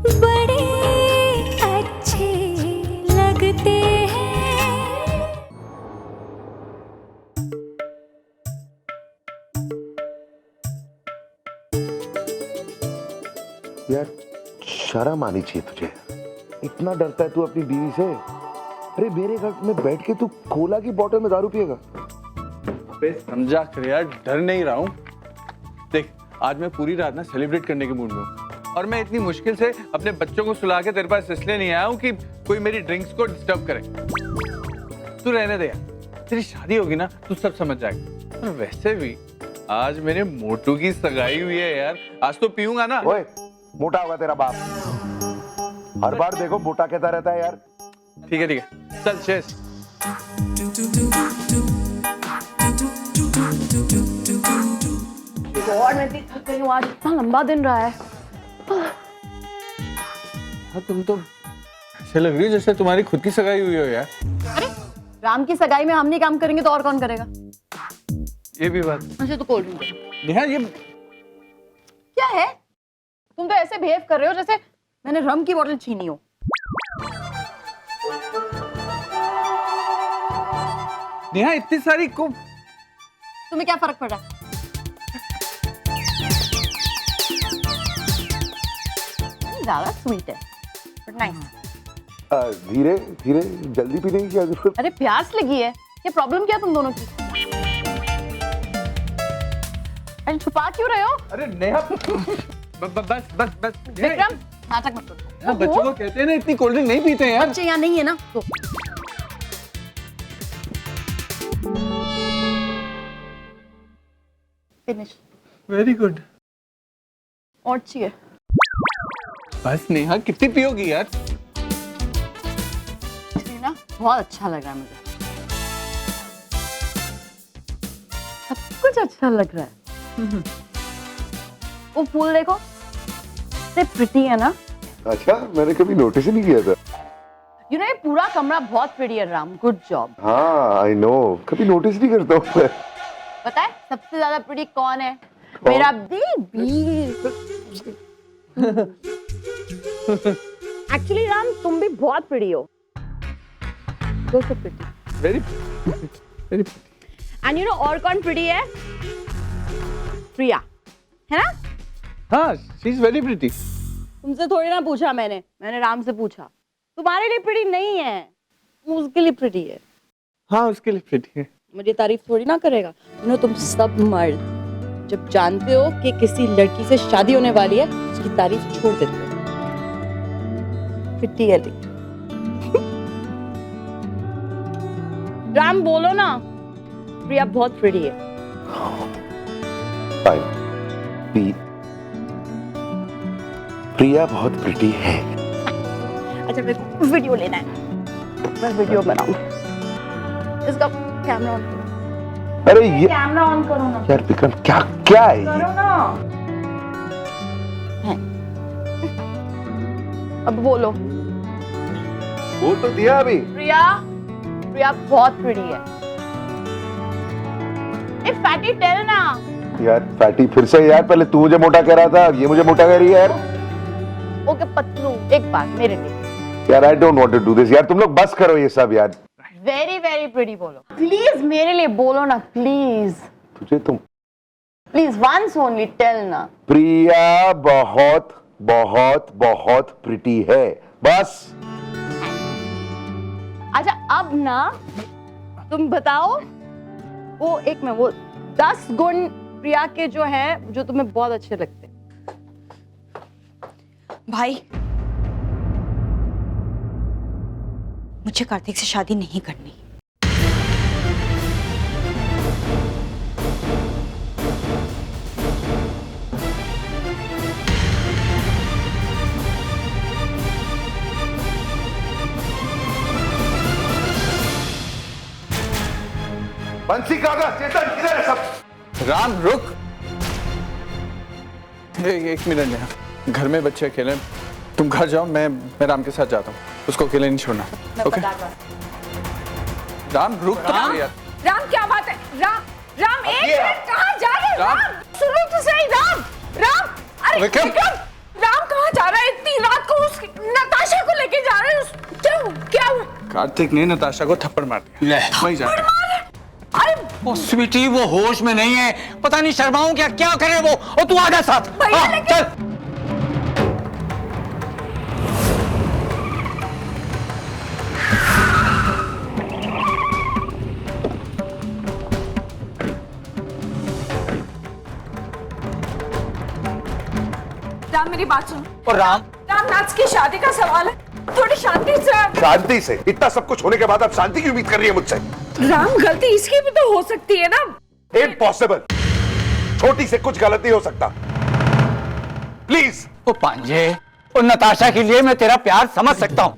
बड़े अच्छे लगते हैं। यार शर्म आनी चाहिए तुझे, इतना डरता है तू अपनी बीवी से। अरे मेरे घर में बैठ के तू कोला की बोतल में दारू पिएगा? अबे समझा कर यार, डर नहीं रहा हूँ। देख आज मैं पूरी रात ना सेलिब्रेट करने के मूड में हूँ और मैं इतनी मुश्किल से अपने बच्चों को सुला के तेरे पास इसलिए नहीं आया हूँ कि कोई मेरी ड्रिंक्स को डिस्टर्ब करे। तू रहने दे यार, तेरी शादी होगी ना तू सब समझ जाएगा। और वैसे भी आज मेरे मोटू की सगाई हुई है यार, आज तो पीऊंगा ना। ओए मोटा होगा तेरा बाप, हर बार देखो मोटा कहता रहता है यार। ठीक है चल चेस। और मैं इतनी थक गई हूँ, आज इतना लंबा दिन रहा है। हाँ तुम तो ऐसे लग रही है जैसे तुम्हारी खुद की सगाई हुई हो यार। अरे राम की सगाई में हम नहीं काम करेंगे तो और कौन करेगा? ये भी बात। मुझे तो कोल्ड ड्रिंक नेहा ये क्या है? तुम तो ऐसे बिहेव कर रहे हो जैसे मैंने रम की बोतल छीनी हो। नेहा इतनी सारी को तुम्हें क्या फर्क पड़ रहा है? ज्यादा स्वीट है बट नाइस। धीरे धीरे, जल्दी पीने की क्या जरूरत? अरे प्यास लगी है, ये प्रॉब्लम क्या तुम दोनों की? अरे छुपा क्यों रहे हो? अरे नेहा बस विक्रम नाटक मत करो। हाँ, बच्चों को कहते हैं ना इतनी कोल्ड ड्रिंक नहीं पीते हैं यार। बच्चे यहाँ नहीं है ना तो। फिनिश। Very good. और चाहिए? बस नेहा कितनी पियोगी यार? ना बहुत अच्छा लग रहा है मुझे, सब कुछ अच्छा लग रहा है। वो फूल देखो, इतने प्रिटी है ना। अच्छा मैंने कभी नोटिस ही नहीं किया था। यू नो ये पूरा कमरा बहुत प्रिटी है राम, गुड जॉब। हाँ आई नो, कभी नोटिस नहीं करता हूँ मैं। पता है सबसे ज्यादा प्रिटी कौन है? मेरा बेबी। एक्चुअली राम तुम भी बहुत प्रिटी हो। So pretty. Very And you know और कौन प्रिटी है? प्रिया, है ना? हाँ शी इज वेरी प्रिटी। तुमसे थोड़ी ना पूछा मैंने राम से पूछा। तुम्हारे लिए प्रिटी नहीं है, उसके लिए प्रिटी है। हाँ उसके लिए प्रिटी है। मुझे तारीफ थोड़ी ना करेगा। यू नो तुम सब मर्द जब जानते हो कि किसी लड़की से शादी होने वाली है उसकी तारीफ छोड़ देते हो। प्रिटी है लेकिन। राम बोलो ना, प्रिया बहुत प्रिटी है। प्रिया बहुत प्रिटी है। अच्छा मेरे को वीडियो लेना है, मैं वीडियो बनाऊं। इसका कैमरा ऑन करो। अरे ये कैमरा ऑन करो ना यार विक्रम, क्या क्या है ये? करो ना। है। अब बोलो। बोल तो दिया अभी। प्रिया बहुत प्रिटी है। ए फैटी टेल ना। यार फैटी फिर से यार, पहले तू मुझे मोटा कह रहा था, ये मुझे मोटा कह रही है यार। ओके पतलू, एक बात मेरे लिए। यार I don't want to do this यार, तुम लोग बस करो ये सब यार। वेरी वेरी प्रिटी बोलो प्लीज, मेरे लिए बोलो ना प्लीज। तुझे तुम प्लीज वंस ओनली टेल ना। प्रिया बहुत बहुत बहुत प्रिटी है, बस। अच्छा अब ना तुम बताओ वो एक में वो 10 गुण प्रिया के जो है जो तुम्हें बहुत अच्छे लगते हैं। भाई मुझे कार्तिक से शादी नहीं करनी। बंसी कागज, चेतन किधर है सब? राम रुक। एक मिनट नेहा, घर में बच्चे अकेले, तुम घर जाओ, मैं राम के साथ जाता हूँ, उसको अकेले नहीं छोड़ना। ओके राम रुक तो यार। राम क्या बात है? राम एक मिनट, कहाँ जा रहे हैं? राम। सुनो तो सही। राम अरे विक्रम। राम कहाँ जा रहा है? इतनी रात को कार्तिक ने नताशा को थप्पड़ मार दिया। ले। वहीं जा ओ स्वीटी, वो होश में नहीं है, पता नहीं शर्माऊं क्या क्या करे वो। और तू आजा साथ। हाँ, चल। राम मेरी बात सुन। और राम, राम नाच की शादी का सवाल है, थोड़ी शांति से। शांति से? इतना सब कुछ होने के बाद आप शांति की उम्मीद कर रही है मुझसे? राम गलती इसकी भी तो हो सकती है ना। इम्पॉसिबल, छोटी से कुछ गलत नहीं हो सकता। प्लीज। ओ पांजे, ओ नताशा के लिए मैं तेरा प्यार समझ सकता हूँ,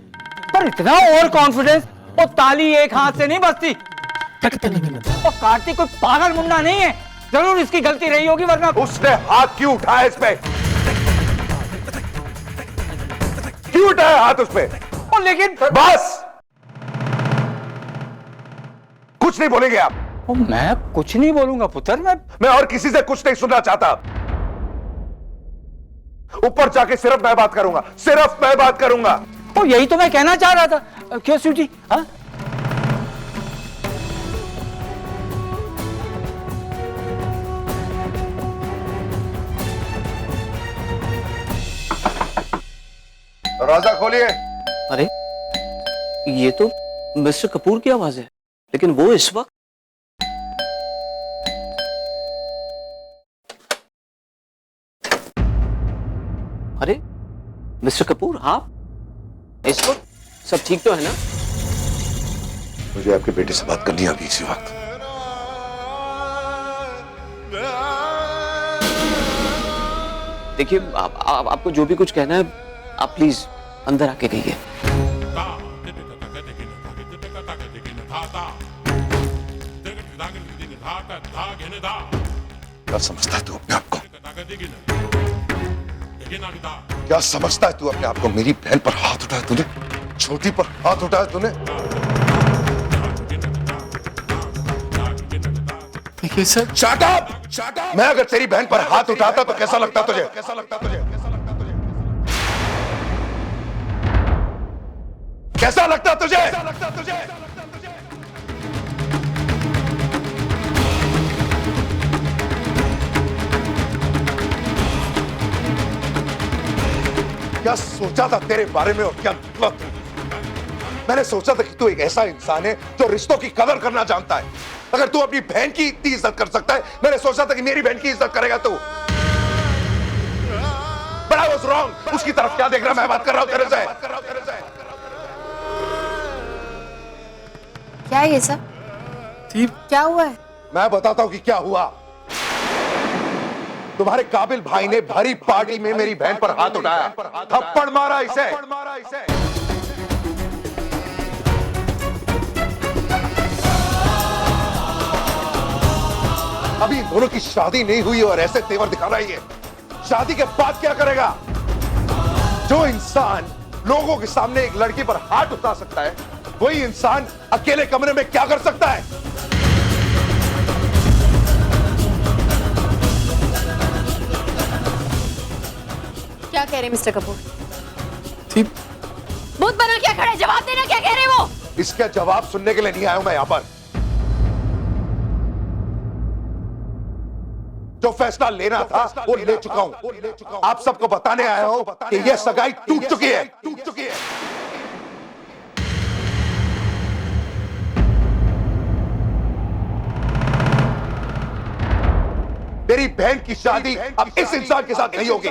पर इतना ओवर कॉन्फिडेंस, वो ताली एक हाथ से नहीं बजती। ओ कार्तिक कोई पागल मुंडा नहीं है, जरूर इसकी गलती रही होगी, वरना उसने हाथ क्यों उठाया इस पे? क्यों उठाया हाथ उस पे? ओ लेकिन बस, कुछ नहीं बोलेंगे आप? ओ मैं कुछ नहीं बोलूंगा पुत्र, मैं और किसी से कुछ नहीं सुनना चाहता। ऊपर जाके सिर्फ मैं बात करूंगा, सिर्फ मैं बात करूंगा। ओ यही तो मैं कहना चाह रहा था। क्यों स्वीटी? हाँ, दरवाजा खोलिए। अरे ये तो मिस्टर कपूर की आवाज है, लेकिन वो इस वक्त अरे मिस्टर कपूर, आप इस वक्त सब ठीक तो है ना? मुझे आपके बेटे से बात करनी है अभी इसी वक्त। देखिए, आपको जो भी कुछ कहना है, आप प्लीज अंदर आके कहिए। क्या समझता है तू अपने आप को? क्या समझता है तू अपने आप को? मेरी बहन पर हाथ उठाया तूने, छोटी पर हाथ उठाया तूने। देखिए सर, Shut up! मैं अगर तेरी बहन पर हाथ उठाता तो कैसा लगता तुझे? कैसा लगता तुझे? कैसा लगता तुझे? कैसा लगता तुझे? क्या सोचा था तेरे बारे में और क्या निकला तू? मैंने सोचा था कि तू एक ऐसा इंसान है जो रिश्तों की कदर करना जानता है। अगर तू अपनी बहन की इतनी इज्जत कर सकता है, मैंने सोचा था कि मेरी बहन की इज्जत करेगा तू। But I was wrong। उसकी तरफ क्या देख रहा? मैं बात कर रहा हूं तेरे से। क्या है ये सब? क्या हुआ है? मैं बताता हूं कि क्या हुआ। तुम्हारे काबिल भाई ने भरी पार्टी में मेरी बहन पर हाथ उठाया, थप्पड़ मारा इसे। अभी इन दोनों की शादी नहीं हुई और ऐसे तेवर दिखा रही है। शादी के बाद क्या करेगा? जो इंसान लोगों के सामने एक लड़की पर हाथ उठा सकता है, वही इंसान अकेले कमरे में क्या कर सकता है? क्या कह रहे मिस्टर कपूर? मुंह बदल क्या खड़े, जवाब देना, क्या कह रहे वो? इसका जवाब सुनने के लिए नहीं आया हूं मैं यहां पर। जो फैसला लेना था वो ले चुका हूं। आप सबको बताने आया हूं कि यह सगाई टूट चुकी है। मेरी बहन की शादी अब इस इंसान के साथ नहीं होगी।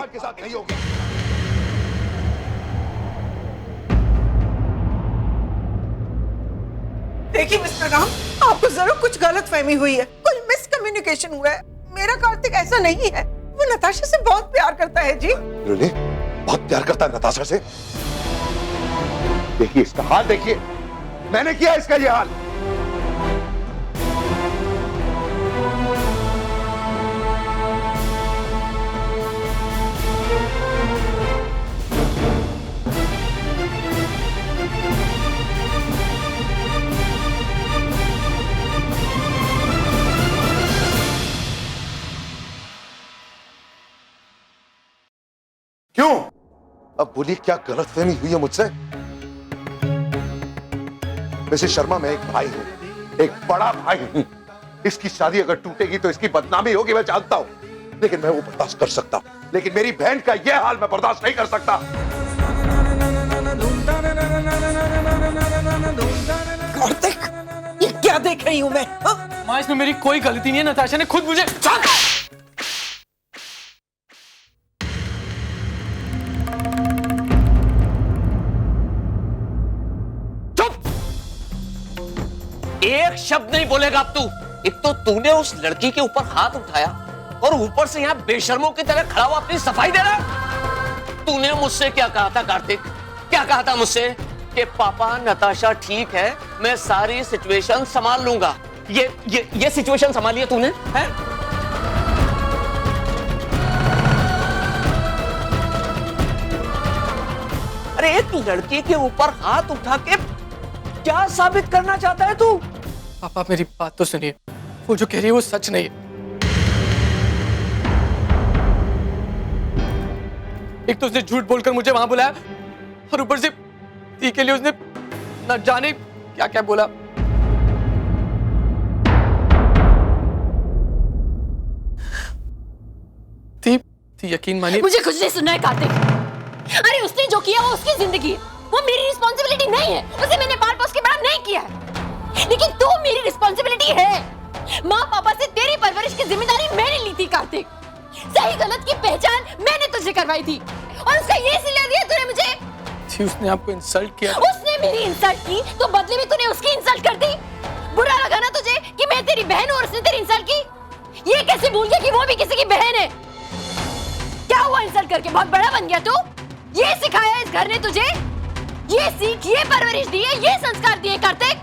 देखिए मिस्टर राम, आपको जरूर कुछ गलत फहमी हुई है, कुछ मिसकम्युनिकेशन हुआ है। मेरा कार्तिक ऐसा नहीं है, वो नताशा से बहुत प्यार करता है जी। रियली? बहुत प्यार करता है नताशा से? देखिए इसका हाल, देखिए मैंने किया इसका ये हाल। क्यों? अब बोलिए क्या गलतफहमी हुई है मुझसे? मिसेस शर्मा, मैं एक भाई हूं, एक बड़ा भाई हूं। इसकी शादी अगर टूटेगी तो इसकी बदनामी होगी, मैं जानता हूं, लेकिन मैं वो बर्दाश्त कर सकता हूं। लेकिन मेरी बहन का यह हाल मैं बर्दाश्त नहीं कर सकता। कार्तिक, ये क्या देख रही हूं मैं? हाँ? माँ, इसमें मेरी कोई गलती नहीं है, नताशा ने खुद मुझे। एक शब्द नहीं बोलेगा अब तू। एक तो तूने उस लड़की के ऊपर हाथ उठाया और ऊपर से यहाँ बेशर्मों की तरह खड़ा हुआ अपनी सफाई दे रहा। तूने मुझसे क्या कहा था कार्तिक? क्या कहा था मुझसे? कि पापा नताशा ठीक है, मैं सारी सिचुएशन संभाल लूंगा। ये सिचुएशन संभाली है तूने? है? अरे एक लड़की के ऊपर हाथ उठा के क्या साबित करना चाहता है तू? पापा मेरी बात तो सुनिए, वो जो कह रही है वो सच नहीं है। एक तो उसने झूठ बोलकर मुझे वहां बुलाया और ऊपर से ती के लिए उसने न जाने क्या क्या बोला। ती यकीन मानिए, मुझे कुछ नहीं सुनना है कार्तिक। अरे उसने जो किया वो उसकी जिंदगी है, वो मेरी रिस्पॉन्सिबिलिटी नहीं है। उसे मैंने पाल पोस के बड़ा नहीं किया है, लेकिन तू मेरी रिस्पॉन्सिबिलिटी है। माँ पापा से तेरी परवरिश की जिम्मेदारी मैंने ली थी कार्तिक। सही गलत की पहचान मैंने तुझे करवाई थी और उसका ये सिला दिया तूने मुझे। उसने आपको इंसल्ट किया। उसने मेरी इंसल्ट की तो बदले में तूने उसकी इंसल्ट कर दी। बुरा लगा ना तुझे कि मैं तेरी बहन हूँ और उसने तेरी इंसल्ट की? ये कैसे भूल गया कि वो भी किसी की बहन है? क्या हुआ इंसल्ट करके? बहुत बड़ा बन गया तू? ये सिखाया इस घर ने तुझे? ये सीख, ये परवरिश दी है, ये संस्कार दिए कार्तिक?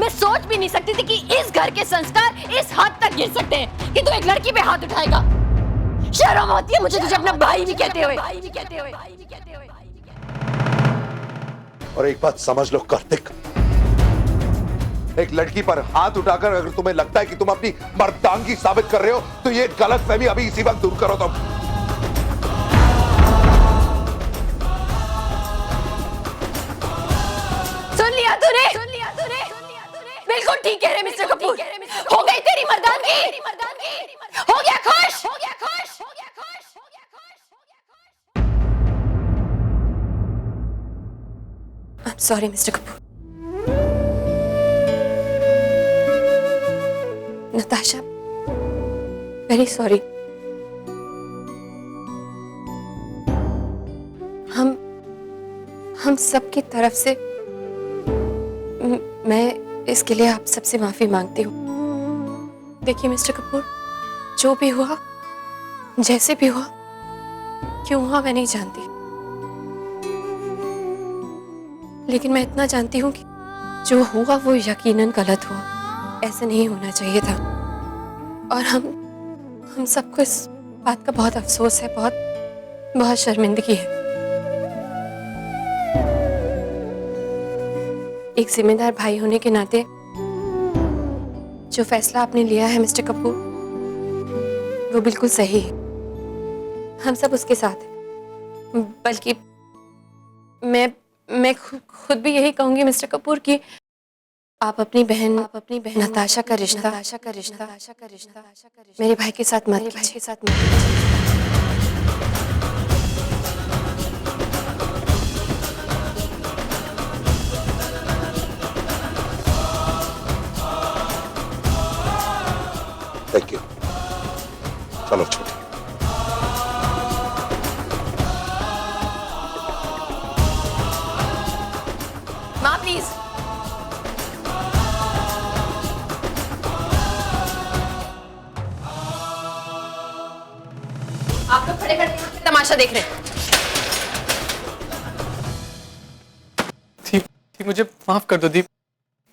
मैं सोच भी नहीं सकती थी कि इस घर के संस्कार इस हद तक गिर सकते हैं कि तू एक लड़की पे हाथ उठाएगा। शर्म आती है मुझे तुझे अपना भाई भी कहते हुए। और एक बात समझ लो कार्तिक, एक लड़की पर हाथ उठाकर अगर तुम्हें लगता है कि तुम अपनी मर्दांगी साबित कर रहे हो तो ये गलतफहमी अभी इसी वक्त दूर करो तुम। सुन लिया तूने? बिल्कुल ठीक कह रहे मिस्टर कपूर। हो गई तेरी मर्दानगी, हो गया खुश। I'm sorry, Mr. Kapoor. Natasha, very sorry. हम सबकी तरफ से मैं इसके लिए आप सबसे माफी मांगती हूँ। देखिए मिस्टर कपूर, जो भी हुआ, जैसे भी हुआ, क्यों हुआ मैं नहीं जानती, लेकिन मैं इतना जानती हूँ कि जो हुआ वो यकीनन गलत हुआ। ऐसा नहीं होना चाहिए था और हम सबको इस बात का बहुत अफसोस है, बहुत शर्मिंदगी है। एक जिम्मेदार भाई होने के नाते जो फैसला आपने लिया है मिस्टर कपूर, वो बिल्कुल सही है। हम सब उसके साथ हैं। बल्कि मैं खुद भी यही कहूंगी मिस्टर कपूर कि आप अपनी बहन नताशा का रिश्ता मेरे भाई के साथ मत कीजिए। Thank you. चलो छोटे। माँ प्लीज। आप लोग खड़े करके तमाशा देख रहे हैं। दीप, मुझे माफ कर दो दीप,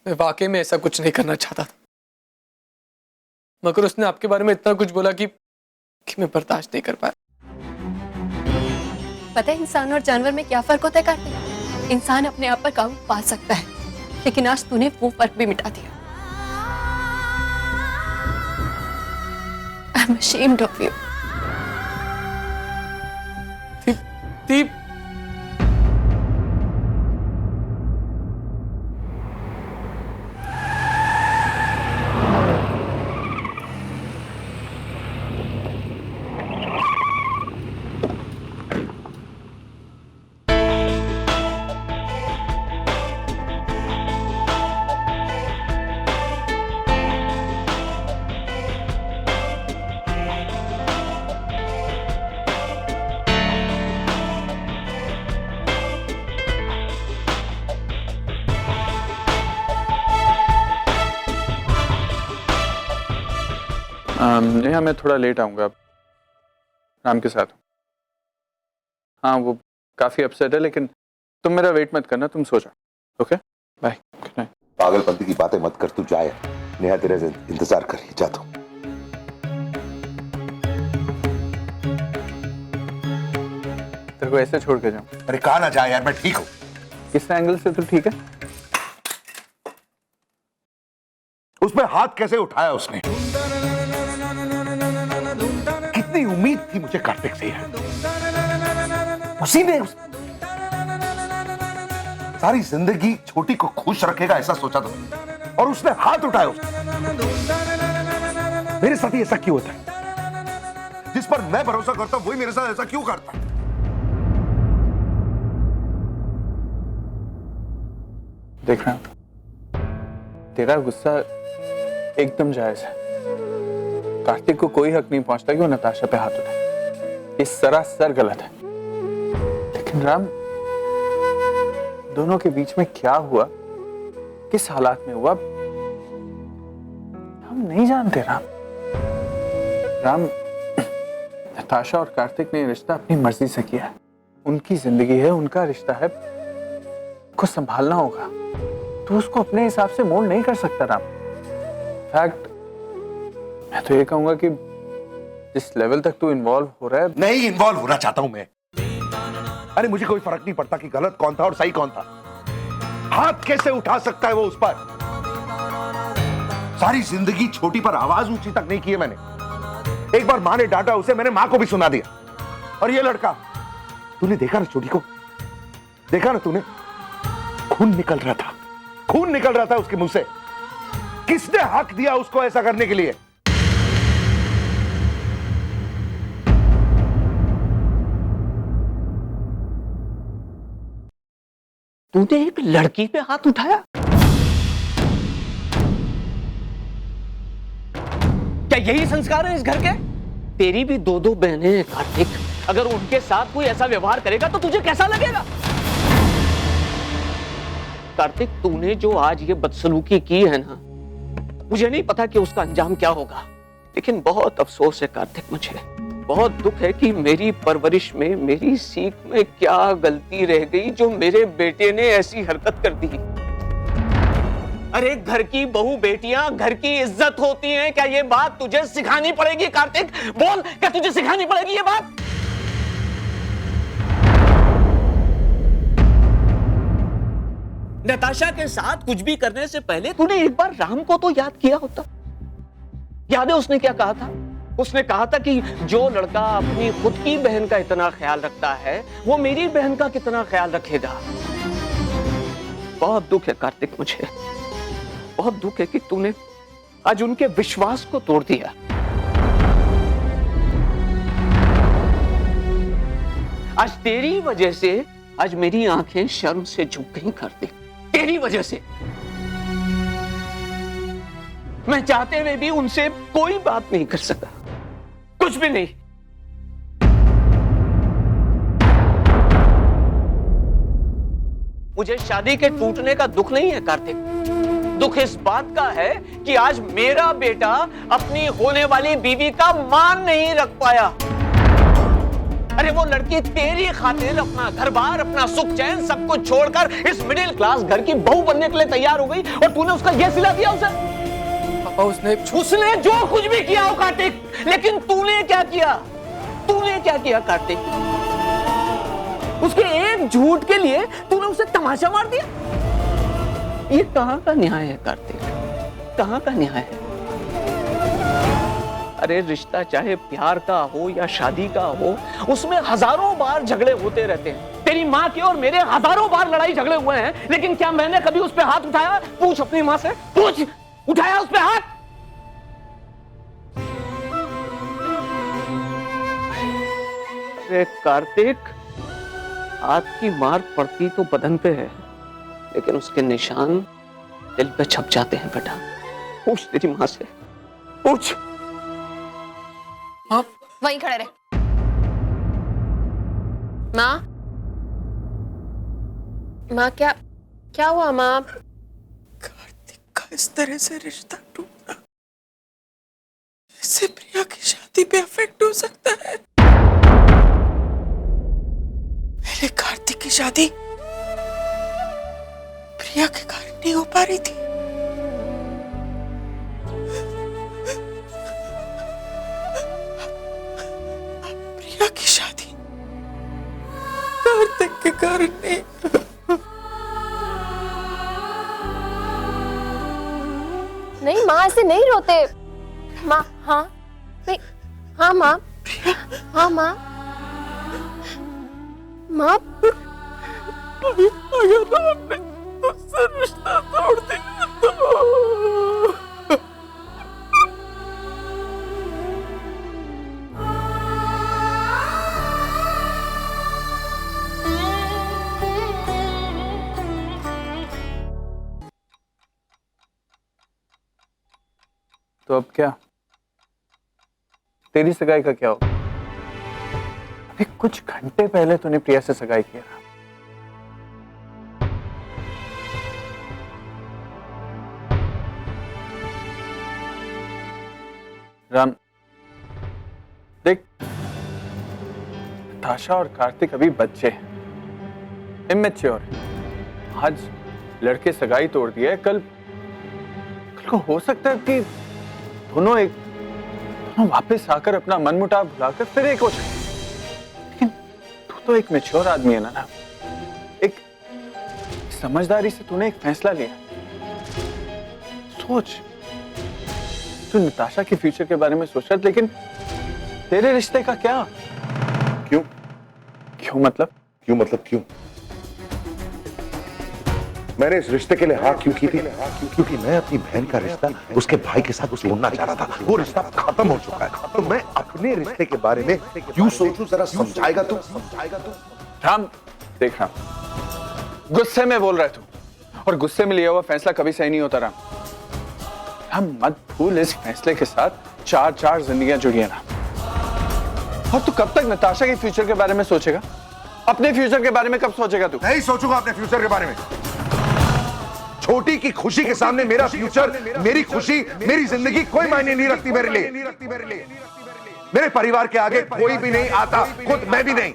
मैं वाकई में ऐसा कुछ नहीं करना चाहता था, मगर उसने आपके बारे में इतना कुछ बोला कि मैं बर्दाश्त नहीं कर पाया। पता है इंसान और जानवर में क्या फर्क होता है कार्तिक? इंसान अपने आप पर काबू पा सकता है, लेकिन आज तूने वो फर्क भी मिटा दिया। I'm ashamed of you. दीप, नेहा मैं थोड़ा लेट आऊँगा राम के साथ। हाँ वो काफ़ी अपसेट है, लेकिन तुम मेरा वेट मत करना, तुम सो जाओ। Okay bye, good night. पागलपंती की बातें मत कर, तू जाए। नेहा तेरे से इंतजार कर रही, जा तू। तेरे को ऐसे छोड़ के जाऊँ? अरे कहा ना जाए यार, मैं ठीक हूँ। किस एंगल से तू ठीक है? उसमें हाथ कैसे उठाया उसने? कितनी उम्मीद थी मुझे कार्तिक से यार। उसी ने सारी जिंदगी छोटी को खुश रखेगा ऐसा सोचा था, और उसने हाथ उठाया मेरे साथ ही ऐसा क्यों होता है? जिस पर मैं भरोसा करता हूं वही मेरे साथ ऐसा क्यों करता है? देख रहा तेरा गुस्सा एकदम जायज है। कार्तिक को कोई हक नहीं पहुंचता कि वो नताशा पे हाथ उठाए, ये सरासर गलत है। लेकिन राम, दोनों के बीच में क्या हुआ, किस हालात में हुआ, हम नहीं जानते। राम नताशा और कार्तिक ने रिश्ता अपनी मर्जी से किया है, उनकी जिंदगी है, उनका रिश्ता है, को संभालना होगा। तो उसको अपने हिसाब से मोड़ नहीं कर सकता राम। फैक्ट मैं तो ये कहूंगा कि जिस लेवल तक तू इन्वॉल्व हो रहा है। नहीं इन्वॉल्व होना चाहता हूं मैं। अरे मुझे कोई फर्क नहीं पड़ता कि गलत कौन था और सही कौन था। हाथ कैसे उठा सकता है वो उस पर? सारी जिंदगी छोटी पर आवाज ऊंची तक नहीं की है मैंने। एक बार मां ने डांटा उसे, मैंने मां को भी सुना दिया। और ये लड़का, तूने देखा ना छोटी को? देखा ना तूने? खून निकल रहा था, खून निकल रहा था उसके मुंह से। किसने हक दिया उसको ऐसा करने के लिए? तूने एक लड़की पे हाथ उठाया? क्या यही संस्कार है इस घर के? तेरी भी दो दो बहनें हैं कार्तिक, अगर उनके साथ कोई ऐसा व्यवहार करेगा तो तुझे कैसा लगेगा? कार्तिक, तूने जो आज ये बदसलूकी की है ना, मुझे नहीं पता कि उसका अंजाम क्या होगा, लेकिन बहुत अफसोस है कार्तिक, मुझे बहुत दुख है कि मेरी परवरिश में, मेरी सीख में क्या गलती रह गई जो मेरे बेटे ने ऐसी हरकत कर दी। अरे घर की बहू बेटियां घर की इज्जत होती हैं, क्या ये बात तुझे सिखानी पड़ेगी कार्तिक? बोल, क्या तुझे सिखानी पड़ेगी ये बात? नताशा के साथ कुछ भी करने से पहले तूने एक बार राम को तो याद किया होता। याद है उसने क्या कहा था? उसने कहा था कि जो लड़का अपनी खुद की बहन का इतना ख्याल रखता है वो मेरी बहन का कितना ख्याल रखेगा। बहुत दुख है कार्तिक, मुझे बहुत दुख है कि तूने आज उनके विश्वास को तोड़ दिया। आज तेरी वजह से आज मेरी आंखें शर्म से झुक गई कार्तिक, तेरी वजह से। मैं चाहते हुए भी उनसे कोई बात नहीं कर सका, कुछ भी नहीं। मुझे शादी के टूटने का दुख नहीं है कार्तिक, दुख इस बात का है कि आज मेरा बेटा अपनी होने वाली बीवी का मान नहीं रख पाया। अरे वो लड़की तेरी खातिर अपना घर बार, अपना सुख चैन सब कुछ छोड़कर इस मिडिल क्लास घर की बहू बनने के लिए तैयार हो गई, और तूने उसका यह सिला दिया उसे? पापा उसने जो कुछ भी किया हो कार्तिक, लेकिन तूने क्या किया? तूने क्या किया कार्तिक? उसके एक झूठ के लिए तूने उसे तमाशा मार दिया। ये कहां का न्याय है कार्तिक, कहां का न्याय है? अरे रिश्ता चाहे प्यार का हो या शादी का हो, उसमें हजारों बार झगड़े होते रहते हैं। तेरी माँ के और मेरे हजारों बार लड़ाई झगड़े हुए हैं, लेकिन क्या मैंने कभी उस पे हाथ उठाया? पूछ अपनी माँ से, पूछ, उठाया उस पे हाथ? अरे कार्तिक, हाथ की मार पड़ती तो बदन पे है, लेकिन उसके निशान दिल पे छप जाते हैं बेटा। पूछ तेरी माँ से, पूछ। वहीं खड़े रहे। माँ, माँ क्या हुआ माँ? कार्तिक का इस तरह से रिश्ता टूटना, इससे भी अफेक्ट हो सकता है। पहले कार्तिक की शादी प्रिया के कारण नहीं हो पा रही थी। प्रिया की शादी कार्तिक के कारण नहीं। नहीं माँ, ऐसे नहीं रोते माँ। हाँ नहीं, हाँ माँ, हाँ माँ, माँ अगर आपने उससे रिश्ता तोड़ दिया तो तो अब क्या? तेरी सगाई का क्या होगा? अभी कुछ घंटे पहले तूने प्रिया से सगाई किया था। राम देख, नताशा और कार्तिक अभी बच्चे हैं, इमेच्योर। आज लड़के सगाई तोड़ दिए, कल को हो सकता है कि दोनों वापस आकर अपना मनमुटाव भुलाकर फिर एक हो जाए। लेकिन तू तो एक मैच्योर आदमी है ना, एक समझदारी से तूने एक फैसला लिया। सोच, तू नताशा के फ्यूचर के बारे में सोच रहा, लेकिन तेरे रिश्ते का क्या? क्यों? क्यों मतलब? क्यों? मैंने इस रिश्ते के लिए हाँ क्यों की थी? क्योंकि मैं अपनी बहन का रिश्ता उसके भाई के साथ तोड़ना चाह रहा था। वो रिश्ता खत्म हो चुका है, तो मैं अपने रिश्ते के बारे में क्यों सोचूं? जरा समझाएगा तू? राम देख, राम गुस्से में बोल रहा है तू, और गुस्से में लिया हुआ फैसला कभी सही नहीं होता। राम हम मत भूल, इस फैसले के साथ चार जिंदगियां जुड़ी है ना। और तू कब तक नताशा के फ्यूचर के बारे में सोचेगा? अपने फ्यूचर के बारे में कब सोचेगा तू? नहीं सोचूंगा अपने फ्यूचर के बारे में। छोटी की खुशी के सामने मेरा फ्यूचर, मेरी खुशी, मेरी जिंदगी कोई मायने नहीं रखती मेरे लिए। मेरे परिवार के आगे कोई भी नहीं आता, खुद मैं भी नहीं।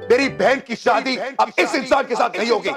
मेरी बहन की शादी अब इस इंसान के साथ नहीं होगी।